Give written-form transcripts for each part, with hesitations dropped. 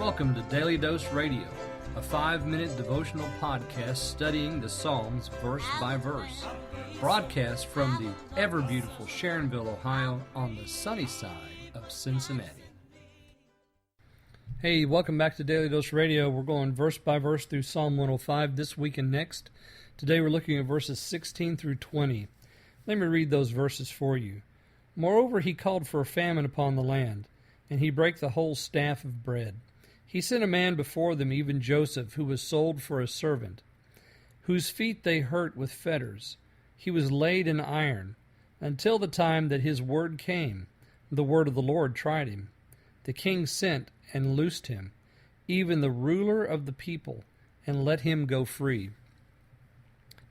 Welcome to Daily Dose Radio, a 5-minute devotional podcast studying the Psalms verse by verse. Broadcast from the ever-beautiful Sharonville, Ohio, on the sunny side of Cincinnati. Hey, welcome back to Daily Dose Radio. We're going verse by verse through Psalm 105 this week and next. Today we're looking at verses 16 through 20. Let me read those verses for you. Moreover, he called for a famine upon the land, and he brake the whole staff of bread. He sent a man before them, even Joseph, who was sold for a servant, whose feet they hurt with fetters. He was laid in iron, until the time that his word came. The word of the Lord tried him. The king sent and loosed him, even the ruler of the people, and let him go free.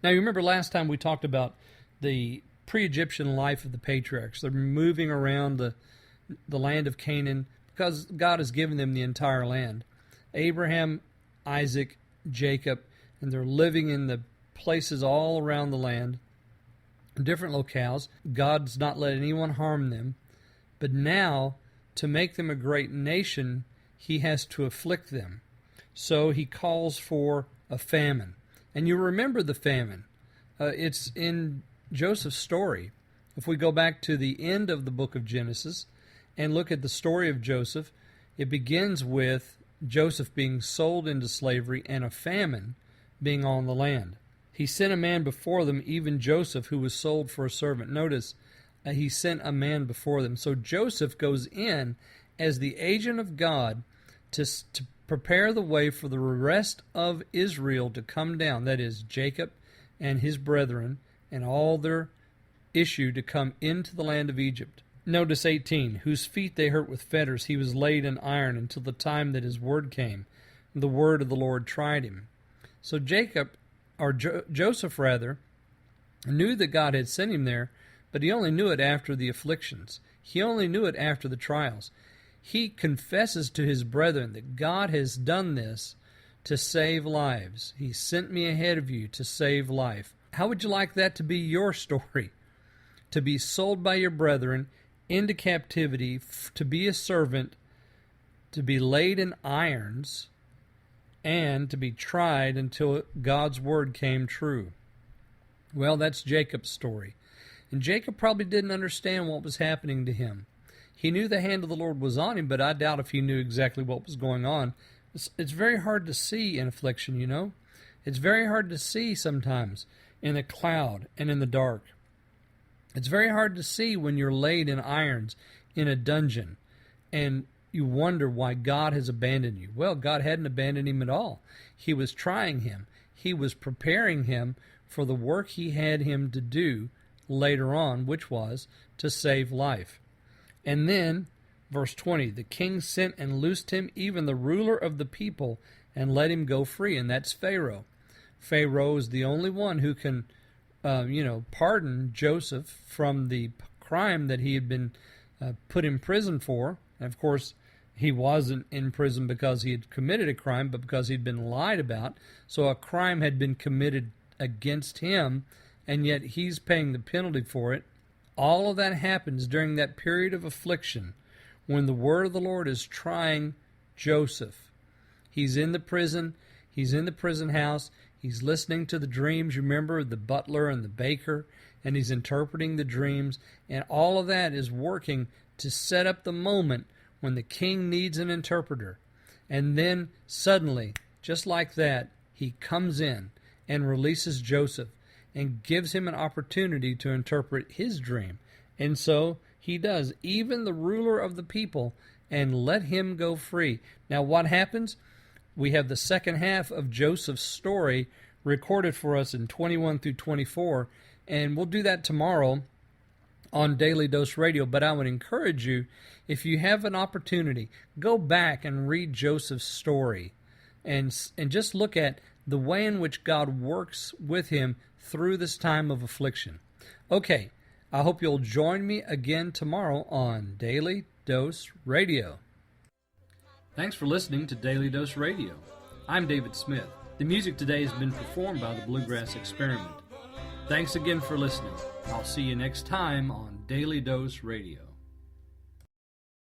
Now, you remember last time we talked about the pre-Egyptian life of the patriarchs. They're moving around the land of Canaan because God has given them the entire land. Abraham, Isaac, Jacob, and they're living in the places all around the land, different locales. God's not let anyone harm them. But now, to make them a great nation, he has to afflict them. So he calls for a famine. And you remember the famine. It's in Joseph's story. If we go back to the end of the book of Genesis and look at the story of Joseph, it begins with Joseph being sold into slavery and a famine being on the land. He sent a man before them, even Joseph, who was sold for a servant. Notice, he sent a man before them. So Joseph goes in as the agent of God to prepare the way for the rest of Israel to come down. That is, Jacob and his brethren and all their issue to come into the land of Egypt. Notice 18, whose feet they hurt with fetters. He was laid in iron until the time that his word came. The word of the Lord tried him. So Joseph knew that God had sent him there, but he only knew it after the afflictions. He only knew it after the trials. He confesses to his brethren that God has done this to save lives. He sent me ahead of you to save life. How would you like that to be your story? To be sold by your brethren into captivity, to be a servant, to be laid in irons, and to be tried until God's word came true. Well, that's Jacob's story. And Jacob probably didn't understand what was happening to him. He knew the hand of the Lord was on him, but I doubt if he knew exactly what was going on. It's very hard to see in affliction, you know. It's very hard to see sometimes in a cloud and in the dark. It's very hard to see when you're laid in irons in a dungeon and you wonder why God has abandoned you. Well, God hadn't abandoned him at all. He was trying him. He was preparing him for the work he had him to do later on, which was to save life. And then, verse 20, the king sent and loosed him, even the ruler of the people, and let him go free. And that's Pharaoh. Pharaoh is the only one who can pardon Joseph from the crime that he had been put in prison for. And of course, he wasn't in prison because he had committed a crime, but because he'd been lied about. So a crime had been committed against him, and yet he's paying the penalty for it. All of that happens during that period of affliction when the word of the Lord is trying Joseph. He's in the prison. He's in the prison house. He's listening to the dreams, you remember, the butler and the baker, and he's interpreting the dreams. And all of that is working to set up the moment when the king needs an interpreter. And then suddenly, just like that, he comes in and releases Joseph and gives him an opportunity to interpret his dream. And so he does, even the ruler of the people, and let him go free. Now what happens? We have the second half of Joseph's story recorded for us in 21 through 24, and we'll do that tomorrow on Daily Dose Radio. But I would encourage you, if you have an opportunity, go back and read Joseph's story and just look at the way in which God works with him through this time of affliction. Okay, I hope you'll join me again tomorrow on Daily Dose Radio. Thanks for listening to Daily Dose Radio. I'm David Smith. The music today has been performed by the Bluegrass Experiment. Thanks again for listening. I'll see you next time on Daily Dose Radio.